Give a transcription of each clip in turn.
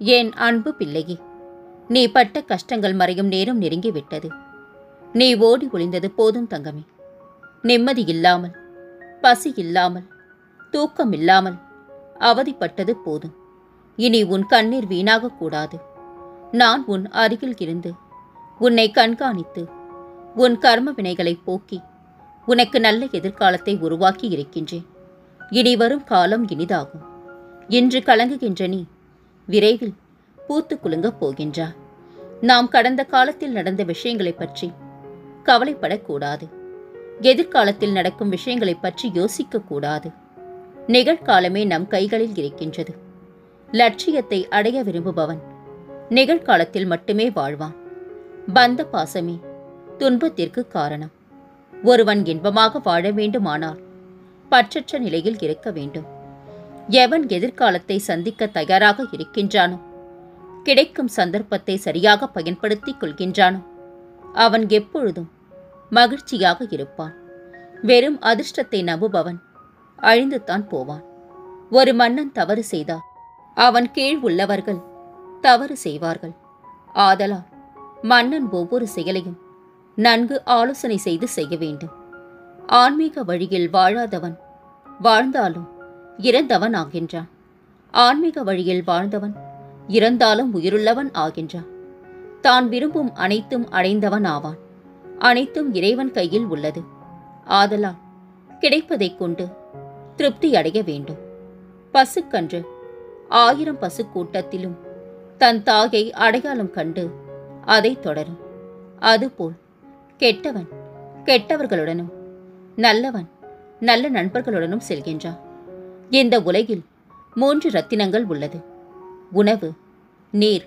என் அன்பு பிள்ளையே, நீ பட்ட கஷ்டங்கள் மறையும் நேரம் நெருங்கிவிட்டது. நீ ஓடி ஒளிந்தது போதும் தங்கமே. நிம்மதி இல்லாமல், பசி இல்லாமல், தூக்கம் இல்லாமல் அவதிப்பட்டது போதும். இனி உன் கண்ணீர் வீணாகக்கூடாது. நான் உன் அருகில் இருந்து உன்னை கண்காணித்து உன் கர்ம வினைகளை போக்கி உனக்கு நல்ல எதிர்காலத்தை உருவாக்கி இருக்கின்றேன். இனி வரும் காலம் இனிதாகும். இன்று கலங்குகின்ற நீ விரைவில் பூத்து குலுங்கப் போகின்றாய். நாம் கடந்த காலத்தில் நடந்த விஷயங்களைப் பற்றி கவலைப்படக்கூடாது. எதிர்காலத்தில் நடக்கும் விஷயங்களைப் பற்றி யோசிக்கக்கூடாது. நிகழ்காலமே நம் கைகளில் இருக்கின்றது. லட்சியத்தை அடைய விரும்புபவன் நிகழ்காலத்தில் மட்டுமே வாழ்வான். பந்த பாசமே துன்பத்திற்கு காரணம். ஒருவன் இன்பமாக வாழ வேண்டுமானால் பற்றற்ற நிலையில் இருக்க வேண்டும். எவன் எதிர்காலத்தை சந்திக்க தயாராக இருக்கின்றானோ, கிடைக்கும் சந்தர்ப்பத்தை சரியாக பயன்படுத்திக் கொள்கின்றானோ, அவன் எப்பொழுதும் மகிழ்ச்சியாக இருப்பான். வெறும் அதிர்ஷ்டத்தை நம்புபவன் அழிந்துதான் போவான். ஒரு மன்னன் தவறு செய்தால் அவன் கீழ் உள்ளவர்கள் தவறு செய்வார்கள். ஆதலால் மன்னன் ஒவ்வொரு செயலையும் நன்கு ஆலோசனை செய்து செய்ய வேண்டும். ஆன்மீக வழியில் வாழாதவன் வாழ்ந்தாலும் இறந்தவன் ஆகின்றான். ஆன்மீக வழியில் வாழ்ந்தவன் இறந்தாலும் உயிருள்ளவன் ஆகின்றான். தான் விரும்பும் அனைத்தும் அடைந்தவன் ஆவான். அனைத்தும் இறைவன் கையில் உள்ளது. ஆதலால் கிடைப்பதைக் கொண்டு திருப்தி அடைய வேண்டும். பசுக்கன்று 1000 பசு கூட்டத்திலும் தன் தாயை அடையாளம் கண்டு அதை தொடரும். அதுபோல் கெட்டவன் கெட்டவர்களுடனும் நல்லவன் நல்ல நண்பர்களுடனும் செல்கின்றான். இந்த உலகில் 3 ரத்தினங்கள் உள்ளது: உணவு, நீர்,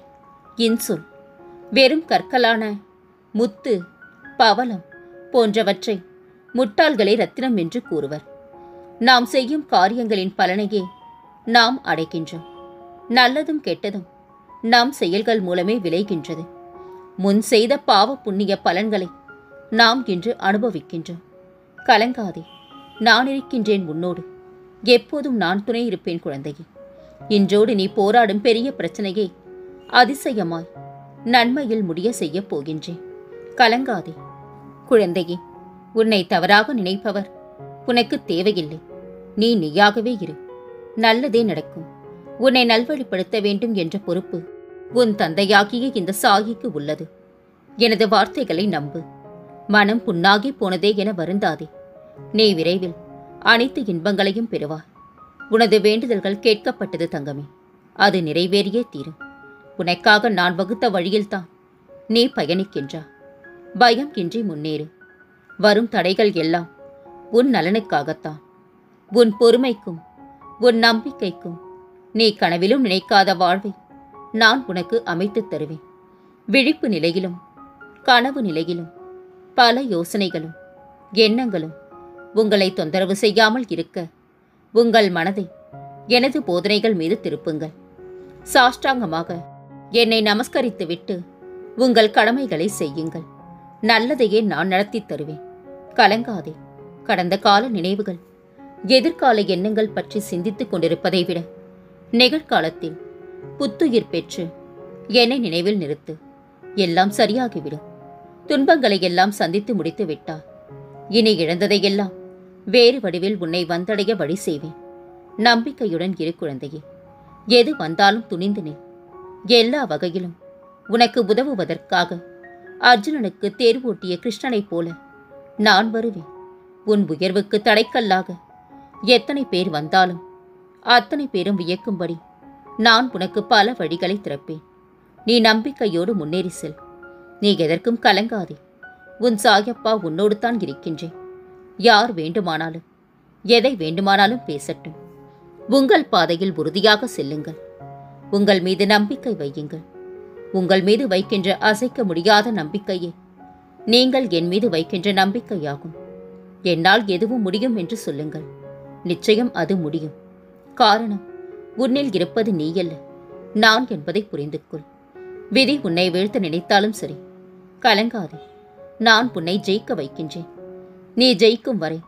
இன்சொல். வெறும் கற்களான முத்து, பவளம் போன்றவற்றை முட்டாள்களே ரத்தினம் என்று கூறுவர். நாம் செய்யும் காரியங்களின் பலனையே நாம் அடைகின்றோம். நல்லதும் கெட்டதும் நாம் செயல்கள் மூலமே விளைகின்றது. முன் செய்த பாவ புண்ணிய பலன்களை நாம் இன்று அனுபவிக்கின்றோம். கலங்காதே, நான் இருக்கின்றேன் உன்னோடு. எப்போதும் நான் துணை இருப்பேன் குழந்தையே. இன்றோடு நீ போராடும் பெரிய பிரச்சனையை அதிசயமாய் நன்மையில் முடிய செய்யப் போகின்றேன். கலங்காதே குழந்தையே. உன்னை தவறாக நினைப்பவர் உனக்கு தேவையில்லை. நீ நீயாகவே இரு. நல்லதே நடக்கும். உன்னை நல்வழிப்படுத்த வேண்டும் என்ற பொறுப்பு உன் தந்தையாகிய இந்த சாயிக்கு உள்ளது. எனது வார்த்தைகளை நம்பு. மனம் புண்ணாகி போனதே என வருந்தாதே. நீ விரைவில் அனைத்து இன்பங்களையும் பெறுவாய். உனது வேண்டுதல்கள் கேட்கப்பட்டது தங்கமே. அது நிறைவேறியே தீரும். உனக்காக நான் வகுத்த வழியில்தான் நீ பயணிக்கின்றாய். பயம் இன்றி முன்னேறு. வரும் தடைகள் எல்லாம் உன் நலனுக்காகத்தான். உன் பொறுமைக்கும் உன் நம்பிக்கைக்கும் நீ கனவிலும் நினைக்காத வாழ்வை நான் உனக்கு அமைத்துத் தருவேன். விழிப்பு நிலையிலும் கனவு நிலையிலும் பல யோசனைகளும் எண்ணங்களும் உங்களை தொந்தரவு செய்யாமல் இருக்க உங்கள் மனதை எனது போதனைகள் மீது திருப்புங்கள். சாஷ்டாங்கமாக என்னை நமஸ்கரித்துவிட்டு உங்கள் கடமைகளை செய்யுங்கள். நல்லதையே நான் நடத்தித் தருவேன். கலங்காதே. கடந்த கால நினைவுகள், எதிர்கால எண்ணங்கள் பற்றி சிந்தித்துக் கொண்டிருப்பதை விட நிகழ்காலத்தில் புத்துயிர் பெற்று என்னை நினைவில் நிறுத்து. எல்லாம் சரியாகிவிடும். துன்பங்களை எல்லாம் சந்தித்து முடித்து விட்டார். இனி இழந்ததையெல்லாம் வேறு வடிவில் உன்னை வந்தடைய வழி செய்வேன். நம்பிக்கையுடன் இரு குழந்தையே. எது வந்தாலும் துணிந்து நில். எல்லா வகையிலும் உனக்கு உதவுவதற்காக அர்ஜுனனுக்கு தேர்வூட்டிய கிருஷ்ணனைப் போல நான் வருவேன். உன் உயர்வுக்கு தடைக்கல்லாக எத்தனை பேர் வந்தாலும் அத்தனை பேரும் வியக்கும்படி நான் உனக்கு பல வழிகளை திறப்பேன். நீ நம்பிக்கையோடு முன்னேறி செல். நீ எதற்கும் கலங்காதே. உன் சாயப்பா உன்னோடு தான் இருக்கின்றேன். யார் வேண்டுமானாலும் எதை வேண்டுமானாலும் பேசட்டும். உங்கள் பாதையில் உறுதியாக செல்லுங்கள். உங்கள் மீது நம்பிக்கை வையுங்கள். உங்கள் மீது வைக்கின்ற அசைக்க முடியாத நம்பிக்கையே நீங்கள் என் மீது வைக்கின்ற நம்பிக்கையாகும். என்னால் எதுவும் முடியும் என்று சொல்லுங்கள். நிச்சயம் அது முடியும். காரணம், உன்னில் இருப்பது நீயல்ல, நான் என்பதை புரிந்து கொள். விதி உன்னை வீழ்த்த நினைத்தாலும் சரி, கலங்காதே. நான் உன்னை ஜெயிக்க வைக்கின்றேன். நீ ஜெயிக்கும் வரை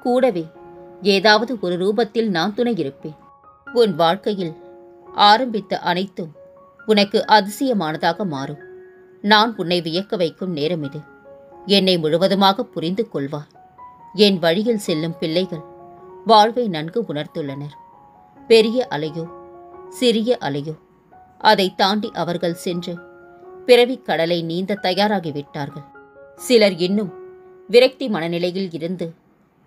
கூடவே ஏதாவது ஒரு ரூபத்தில் நான் துணை இருப்பேன். உன் வாழ்க்கையில் ஆரம்பித்த அனைத்தும் உனக்கு அதிசயமானதாக மாறும். நான் உன்னை வியக்க வைக்கும் நேரம் இது. என்னை முழுவதுமாக புரிந்து கொள்வார். என் வழியில் செல்லும் பிள்ளைகள் வாழ்வை நன்கு உணர்ந்துள்ளனர். பெரிய அலையோ சிறிய அலையோ அதை தாண்டி அவர்கள் சென்று பிறவிக் கடலை நீந்த தயாராகிவிட்டார்கள். சிலர் இன்னும் விரக்தி மனநிலையில் இருந்து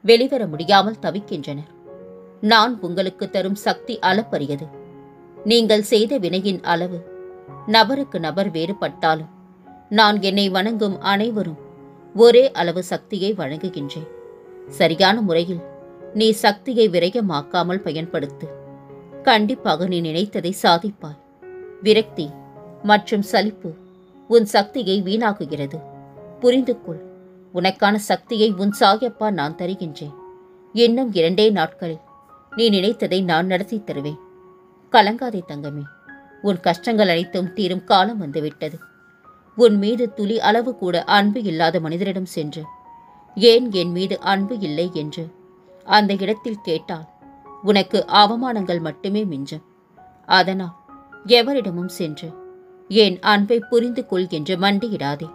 வெளிவர முடியாமல் தவிக்கின்றனர். நான் உங்களுக்கு தரும் சக்தி அளப்பரியது. நீங்கள் செய்த வினையின் அளவு நபருக்கு நபர் வேறுபட்டாலும் நான் என்னை வணங்கும் அனைவரும் ஒரே அளவு சக்தியை வழங்குகின்றேன். சரியான முறையில் நீ சக்தியை விரயமாக்காமல் பயன்படுத்து. கண்டிப்பாக நீ நினைத்ததை சாதிப்பாய். விரக்தி மற்றும் சலிப்பு உன் சக்தியை வீணாக்குகிறது. புரிந்து கொள். உனக்கான சக்தியை உன் சாயப்பா நான் தருகின்றேன். இன்னும் 2 நாட்களில் நீ நினைத்ததை நான் நடத்தி தருவேன். கலங்காதே தங்கமே. உன் கஷ்டங்கள் அனைத்தும் தீரும் காலம் வந்துவிட்டது. உன் மீது துளி அளவு கூட அன்பு இல்லாத மனிதரிடம் சென்று ஏன் என் மீது அன்பு இல்லை என்று அந்த இடத்தில் கேட்டால் உனக்கு அவமானங்கள் மட்டுமே மிஞ்சும். அதனால் எவரிடமும் சென்று என் அன்பை புரிந்து கொள் என்று மண்டியிடாதே.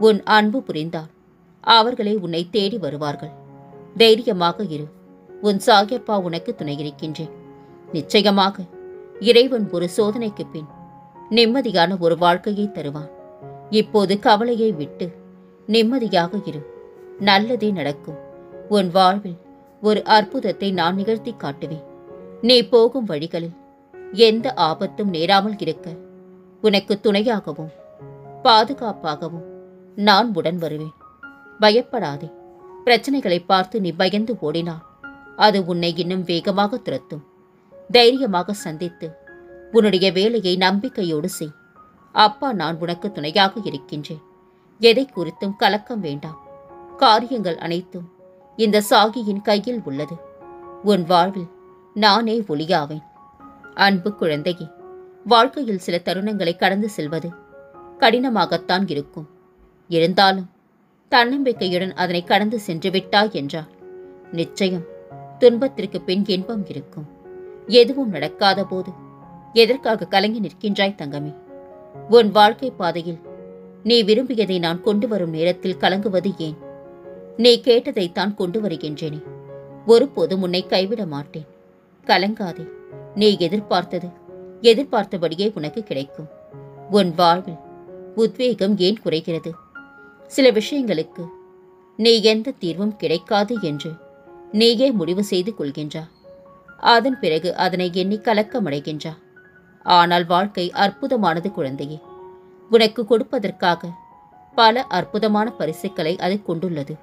உன் அன்பு புரிந்தால் அவர்களே உன்னை தேடி வருவார்கள். தைரியமாக இரு. உன் சாயப்பா உனக்கு துணையிருக்கின்றேன். நிச்சயமாக இறைவன் ஒரு சோதனைக்கு பின் நிம்மதியான ஒரு வாழ்க்கையை தருவான். இப்போது கவலையை விட்டு நிம்மதியாக இரு. நல்லதே நடக்கும். உன் வாழ்வில் ஒரு அற்புதத்தை நான் நிகழ்த்தி காட்டுவேன். நீ போகும் வழிகளில் எந்த ஆபத்தும் நேராமல் இருக்க உனக்கு துணையாகவும் பாதுகாப்பாகவும் நான் உடன் வருவேன். பயப்படாதே. பிரச்சனைகளை பார்த்து நீ பயந்து ஓடினால் அது உன்னை இன்னும் வேகமாக துரத்தும். தைரியமாக சந்தித்து உன்னுடைய வேலையை நம்பிக்கையோடு செய். அப்பா நான் உனக்கு துணையாக இருக்கின்றேன். எதை குறித்தும் கலக்கம் வேண்டாம். காரியங்கள் அனைத்தும் இந்த சாகியின் கையில் உள்ளது. உன் வாழ்வில் நானே ஒளியாவேன். அன்பு குழந்தையே, வாழ்க்கையில் சில தருணங்களை கடந்து செல்வது கடினமாகத்தான் இருக்கும். இருந்தாலும் தன்னம்பிக்கையுடன் அதனை கடந்து சென்று விட்டாய் என்றால் நிச்சயம் துன்பத்திற்கு பின் இன்பம் இருக்கும். எதுவும் நடக்காத போது எதற்காக கலங்கி நிற்கின்றாய் தங்கமே? உன் வாழ்க்கை பாதையில் நீ விரும்பியதை நான் கொண்டு வரும் நேரத்தில் கலங்குவது ஏன்? நீ கேட்டதைத்தான் கொண்டு வருகின்றேனே. ஒருபோதும் உன்னை கைவிட மாட்டேன். கலங்காதே. நீ எதிர்பார்த்தபடியே உனக்கு கிடைக்கும். உன் வாழ்வில் உத்வேகம் ஏன் குறைகிறது? சில விஷயங்களுக்கு நீ எந்த தீர்வும் கிடைக்காது என்று நீயே முடிவு செய்து கொள்கின்றா. அதன் பிறகு அதனை எண்ணி கலக்கமடைகின்றா. ஆனால் வாழ்க்கை அற்புதமானது குழந்தையே. உனக்கு கொடுப்பதற்காக பல அற்புதமான பரிசுகளை அது கொண்டுள்ளது.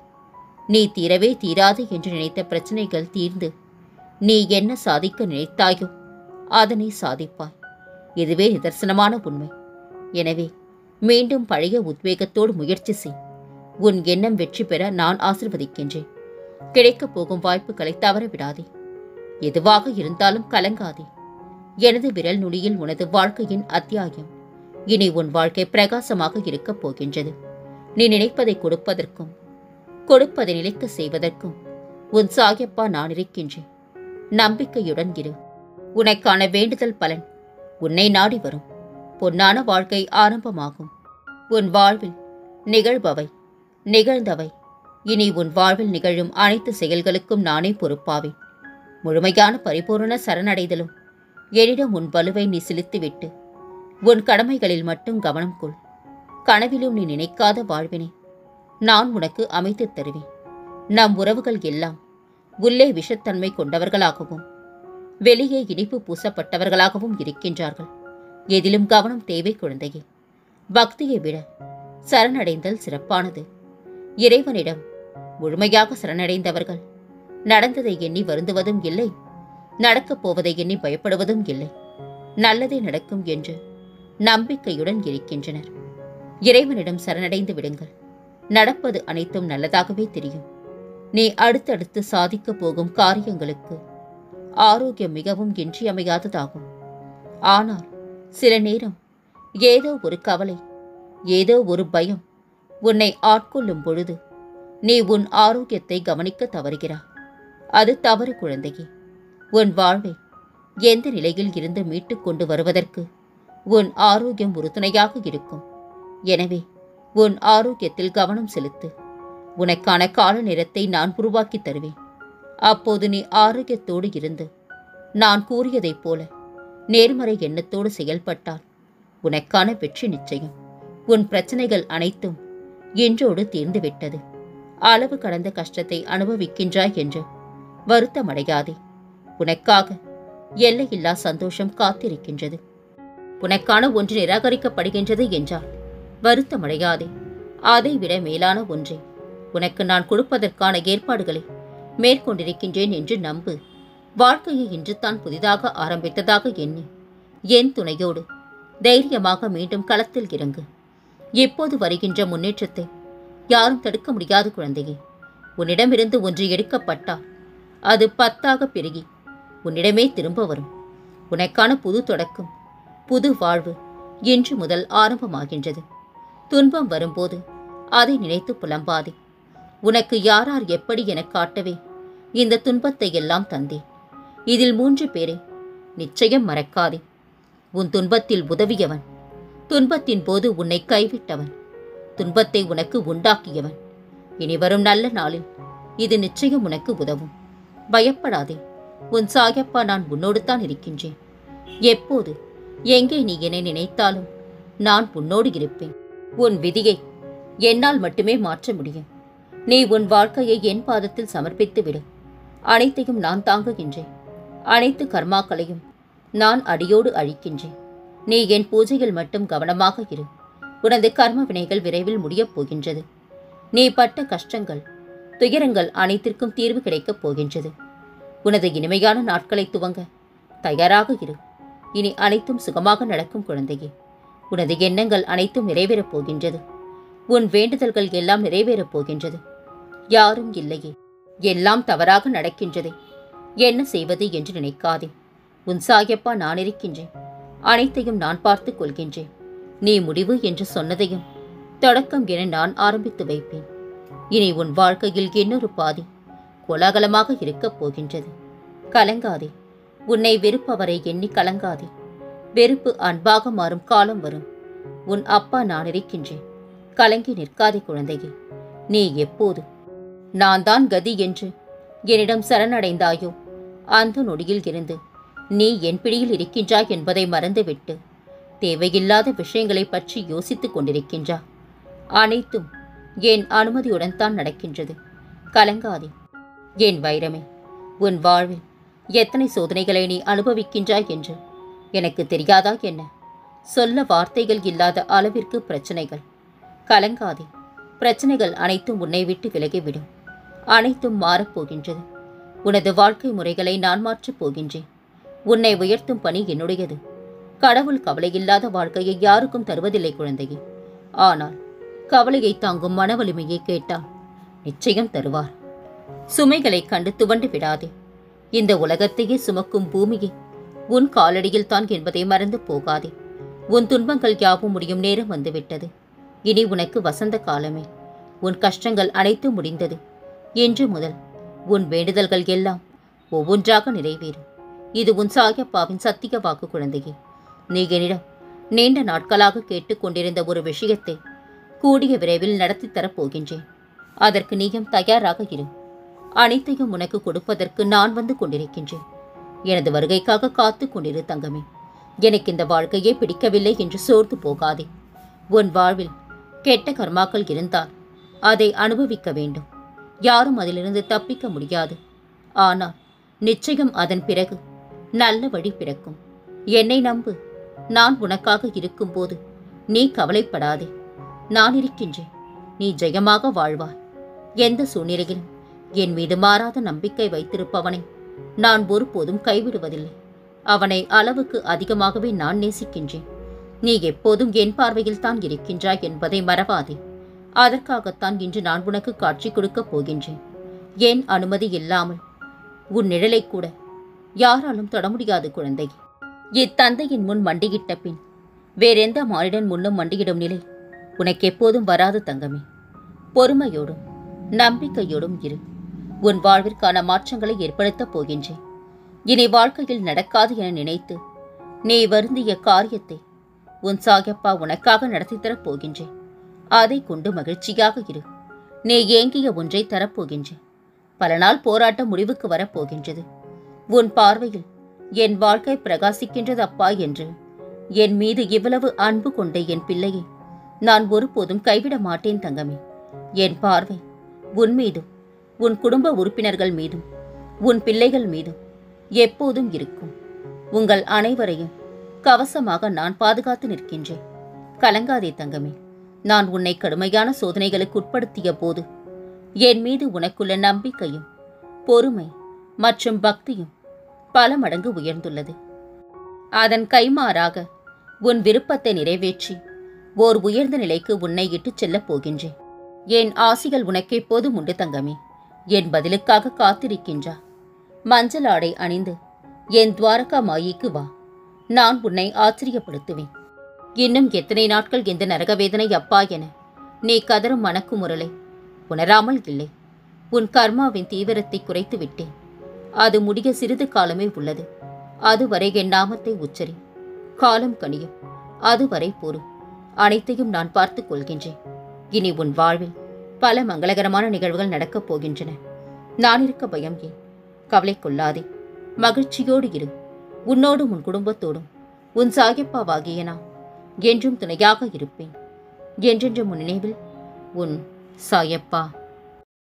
நீ தீரவே தீராது என்று நினைத்த பிரச்சனைகள் தீர்ந்து நீ என்ன சாதிக்க நினைத்தாயோ அதனை சாதிப்பாய். இதுவே நிதர்சனமான உண்மை. எனவே மீண்டும் பழைய உத்வேகத்தோடு முயற்சி செய். உன் எண்ணம் வெற்றி பெற நான் ஆசிர்வதிக்கின்றேன். கிடைக்கப் போகும் வாய்ப்புகளை தவறவிடாதே. எதுவாக இருந்தாலும் கலங்காதே. எனது விரல் நுனியில் உனது வாழ்க்கையின் அத்தியாயம் இனி உன் வாழ்க்கை பிரகாசமாக இருக்கப் போகின்றது. நீ நினைப்பதை கொடுப்பதற்கும் கொடுப்பதை நிலைக்க செய்வதற்கும் உன் சாயப்பா நான் இருக்கின்றேன். நம்பிக்கையுடன் இரு. உனக்கான வேண்டுதல் பலன் உன்னை நாடி வரும். பொன்னான வாழ்க்கை ஆரம்பமாகும். உன் வாழ்வில் நிகழ்பவை நிகழ்ந்தவை இனி உன் வாழ்வில் நிகழும் அனைத்து செயல்களுக்கும் நானே பொறுப்பாவேன். முழுமையான பரிபூர்ண சரணடைதலும் என்னிடம் உன் வலுவை நீ செலுத்திவிட்டு உன் கடமைகளில் மட்டும் கவனம் கொள். கனவிலும் நீ நினைக்காத வாழ்வினை நான் உனக்கு அமைத்து தருவேன். நம் உறவுகள் எல்லாம் உள்ளே விஷத்தன்மை கொண்டவர்களாகவும் வெளியே இனிப்பு பூசப்பட்டவர்களாகவும் இருக்கின்றார்கள். எதிலும் கவனம் தேவை குழந்தையே. பக்தியை விட சரணடைந்தல் சிறப்பானது. இறைவனிடம் முழுமையாக சரணடைந்தவர்கள் நடந்ததை எண்ணி வருந்துவதும் இல்லை, நடக்கப் போவதை எண்ணி பயப்படுவதும் இல்லை. நல்லதே நடக்கும் என்று நம்பிக்கையுடன் இருக்கின்றனர். இறைவனிடம் சரணடைந்து விடுங்கள். நடப்பது அனைத்தும் நல்லதாகவே தெரியும். நீ அடுத்தடுத்து சாதிக்கப் போகும் காரியங்களுக்கு ஆரோக்கியம் மிகவும் இன்றியமையாததாகும். ஆனால் சில நேரம் ஏதோ ஒரு கவலை, ஏதோ ஒரு பயம் உன்னை ஆட்கொள்ளும் பொழுது நீ உன் ஆரோக்கியத்தை கவனிக்க தவறுகிறாய். அது தவறு குழந்தையே. உன் வாழ்வை எந்த நிலையில் இருந்து மீட்டுக் கொண்டு வருவதற்கு உன் ஆரோக்கியம் உறுதுணையாக இருக்கும். எனவே உன் ஆரோக்கியத்தில் கவனம் செலுத்து. உனக்கான கால நேரத்தை நான் உருவாக்கி தருவேன். அப்போது நீ ஆரோக்கியத்தோடு இருந்து நான் கூறியதைப் போல நேர்மறை எண்ணத்தோடு செயல்பட்டால் உனக்கான வெற்றி நிச்சயம். உன் பிரச்சனைகள் அனைத்தும் இன்றோடு தீர்ந்துவிட்டது. அளவு கடந்த கஷ்டத்தை அனுபவிக்கின்றாய் என்று வருத்தமடையாதே. உனக்காக எல்லையில்லா சந்தோஷம் காத்திருக்கின்றது. உனக்கான ஒன்று நிராகரிக்கப்படுகின்றது என்றால் வருத்தமடையாதே. அதைவிட மேலான ஒன்றை உனக்கு நான் கொடுப்பதற்கான ஏற்பாடுகளை மேற்கொண்டிருக்கின்றேன் என்று நம்பு. வாழ்க்கையை இன்று தான் புதிதாக ஆரம்பித்ததாக எண்ணி என் துணையோடு தைரியமாக மீண்டும் களத்தில் இறங்கு. இப்போது வருகின்ற முன்னேற்றத்தை யாரும் தடுக்க முடியாது குழந்தையே. உன்னிடமிருந்து ஒன்று எடுக்கப்பட்டால் அது 10 பெருகி உன்னிடமே திரும்ப வரும். உனக்கான புது தொடக்கம், புது வாழ்வு இன்று முதல் ஆரம்பமாகின்றது. துன்பம் வரும்போது அதை நினைத்து புலம்பாதே. உனக்கு யார் யார் எப்படி என காட்டவே இந்த துன்பத்தை எல்லாம் தந்தேன். இதில் 3 பேரை நிச்சயம் மறக்காதே. உன் துன்பத்தில் உதவியவன், துன்பத்தின் போது உன்னை கைவிட்டவன், துன்பத்தை உனக்கு உண்டாக்கியவன். இனி வரும் நல்ல நாளில் இது நிச்சயம் உனக்கு உதவும். பயப்படாதே. உன் சாயப்பா நான் உன்னோடு தான் இருக்கின்றேன். எப்போது எங்கே நீ என்னை நினைத்தாலும் நான் உன்னோடு இருப்பேன். உன் விதியை என்னால் மட்டுமே மாற்ற முடியும். நீ உன் வாழ்க்கையை என் பாதத்தில் சமர்ப்பித்து விடு. அனைத்தையும் நான் தாங்குகின்றேன். அனைத்து கர்மாக்களையும் நான் அடியோடு அழிக்கின்றேன். நீ என் பூஜையில் மட்டும் கவனமாக இரு. உனது கர்ம வினைகள் விரைவில் முடியப் போகின்றது. நீ பட்ட கஷ்டங்கள், துயரங்கள் அனைத்திற்கும் தீர்வு கிடைக்கப் போகின்றது. உனது இனிமையான நாட்களை துவங்க தயாராக இரு. இனி அனைத்தும் சுகமாக நடக்கும் குழந்தையே. உனது எண்ணங்கள் அனைத்தும் நிறைவேறப் போகின்றது. உன் வேண்டுதல்கள் எல்லாம் நிறைவேறப் போகின்றது. யாரும் இல்லையே, எல்லாம் தவறாக நடக்கின்றதே, என்ன செய்வது என்று நினைக்காதே. உன் சாயப்பா நான் இருக்கின்றேன். அனைத்தையும் நான் பார்த்துக் கொள்கின்றேன். நீ முடிவு என்று சொன்னதையும் தொடக்கம் என நான் ஆரம்பித்து வைப்பேன். இனி உன் வாழ்க்கையில் இன்னொரு பாதி கோலாகலமாக இருக்கப் போகின்றது. கலங்காதே. உன்னை வெறுப்பவரை எண்ணி கலங்காதே. வெறுப்பு அன்பாக மாறும் காலம் வரும். உன் அப்பா நான் இருக்கின்றேன். கலங்கி நிற்காதே குழந்தையே. நீ எப்போது நான் தான் கதி என்று என்னிடம் சரணடைந்தாயோ அந்த நொடியில் இருந்து நீ என் பிடியில் இருக்கின்றாய் என்பதை மறந்துவிட்டு தேவையில்லாத விஷயங்களை பற்றி யோசித்துக் கொண்டிருக்கின்றா. அனைத்தும் என் அனுமதியுடன் தான் நடக்கின்றது. கலங்காதே. என் வைரமே, உன் வாழ்வில் எத்தனை சோதனைகளை நீ அனுபவிக்கின்றாய் என்று எனக்கு தெரியாதா என்ன? சொல்ல வார்த்தைகள் இல்லாத அளவிற்கு பிரச்சனைகள். கலங்காதே. பிரச்சனைகள் அனைத்தும் உன்னை விட்டு விலகிவிடும். அனைத்தும் மாறப்போகின்றது. உனது வாழ்க்கை முறைகளை நான் மாற்றப் போகின்றேன். உன்னை உயர்த்தும் பணி என்னுடையது. கடவுள் கவலையில்லாத வாழ்க்கையை யாருக்கும் தருவதில்லை குழந்தையே. ஆனால் கவலையை தாங்கும் மன வலிமையை கேட்டால் நிச்சயம் தருவார். சுமைகளை கண்டு துவண்டு விடாதே. இந்த உலகத்தையே சுமக்கும் பூமியை உன் காலடியில் தான் என்பதை மறந்து போகாதே. உன் துன்பங்கள் யாவும் முடியும் நேரம் வந்துவிட்டது. இனி உனக்கு வசந்த காலமே. உன் கஷ்டங்கள் அனைத்தும் முடிந்தது. இன்று முதல் உன் வேண்டுதல்கள் எல்லாம் ஒவ்வொன்றாக நிறைவேறும். இது உன் சாயப்பாவின் சத்திய வாக்கு குழந்தையே. நீ என்னிடம் நீண்ட நாட்களாக கேட்டுக்கொண்டிருந்த ஒரு விஷயத்தை கூடிய விரைவில் நடத்தி தரப்போகின்றேன். அதற்கு நீயும் தயாராக இரு. அனைத்தையும் உனக்கு கொடுப்பதற்கு நான் வந்து கொண்டிருக்கின்றேன். எனது வருகைக்காக காத்து கொண்டிரு தங்கமே. எனக்கு இந்த வாழ்க்கையே பிடிக்கவில்லை என்று சோர்ந்து போகாதே. உன் வாழ்வில் கெட்ட கர்மாக்கள் இருந்தால் அதை அனுபவிக்க வேண்டும். யாரும் அதிலிருந்து தப்பிக்க முடியாது. ஆனால் நிச்சயம் அதன் பிறகு நல்ல வழி பிறக்கும். என்னை நம்பு. நான் உனக்காக இருக்கும்போது நீ கவலைப்படாதே. நான் இருக்கின்றேன். நீ ஜெயமாக வாழ்வாய். எந்த சூழ்நிலையிலும் என் மீது மாறாத நம்பிக்கை வைத்திருப்பவனை நான் ஒருபோதும் கைவிடுவதில்லை. அவனை அளவுக்கு அதிகமாகவே நான் நேசிக்கின்றேன். நீ எப்போதும் என் பார்வையில் தான் இருக்கின்றாய் என்பதை மறவாதே. அதற்காகத்தான் இன்று நான் உனக்கு காட்சி கொடுக்கப் போகின்றேன். என் அனுமதி இல்லாமல் உன் நிழலை கூட யாராலும் தொட முடியாது குழந்தை. இத்தந்தையின் முன் மண்டியிட்ட பின் வேறெந்த மானிடன் முன்னும் மண்டியிடும் நிலை உனக்கு எப்போதும் வராது தங்கமே. பொறுமையோடும் நம்பிக்கையோடும் இரு. உன் வாழ்விற்கான மாற்றங்களை ஏற்படுத்தப் போகின்றேன். இனி வாழ்க்கையில் நடக்காது என நினைத்து நீ வருந்திய காரியத்தை உன் சாயப்பா உனக்காக நடத்தி தரப் போகின்றேன். அதை கொண்டு மகிழ்ச்சியாக இரு. நீ ஏங்கிய ஒன்றை தரப்போகின்றேன். பல நாள் போராட்டம் முடிவுக்கு வரப்போகின்றது. உன் பார்வையில் என் வாழ்க்கை பிரகாசிக்கின்றது அப்பா என்று என் மீது இவ்வளவு அன்பு கொண்ட என் பிள்ளையை நான் ஒருபோதும் கைவிட மாட்டேன் தங்கமே. என் பார்வை உன் மீதும் உன் குடும்ப உறுப்பினர்கள் மீதும் உன் பிள்ளைகள் மீதும் எப்போதும் இருக்கும். உங்கள் அனைவரையும் கவசமாக நான் பாதுகாத்து நிற்கின்றேன். கலங்காதே தங்கமே. நான் உன்னை கடுமையான சோதனைகளுக்கு உட்படுத்திய போது என் மீது உனக்குள்ள நம்பிக்கையும் பொறுமை மற்றும் பக்தியும் பல மடங்கு உயர்ந்துள்ளது. அதன் கைமாறாக உன் விருப்பத்தை நிறைவேற்றி ஓர் உயர்ந்த நிலைக்கு உன்னை இட்டுச் செல்லப் போகின்றேன். என் ஆசிகள் உனக்கு எப்போதும் உண்டு தங்கமே. என் பதிலுக்காக காத்திருக்கின்றா. மஞ்சள் ஆடை அணிந்து என் துவாரகா மாயிக்கு வா. நான் உன்னை ஆச்சரியப்படுத்துவேன். இன்னும் எத்தனை நாட்கள் இந்த நரகவேதனை அப்பா என நீ கதரும் மணக்கு முரலை உணராமல் இல்லை. உன் கர்மாவின் தீவிரத்தை குறைத்து விட்டேன். அது முடிய சிறிது காலமே உள்ளது. அதுவரை என் நாமத்தை உச்சரி. காலம் கனியும். அதுவரை போரும். அனைத்தையும் நான் பார்த்துக் கொள்கின்றேன். இனி உன் வாழ்வில் பல மங்களகரமான நிகழ்வுகள் நடக்கப் போகின்றன. நான் இருக்க பயம் ஏன்? கவலை கொள்ளாதே. மகிழ்ச்சியோடு இரு. உன்னோடும் உன் குடும்பத்தோடும் உன் சாயப்பாவாகிய நான் என்றும் துணையாக இருப்பேன். என்றென்றும் உன் நினைவில் உன் சாயப்பா.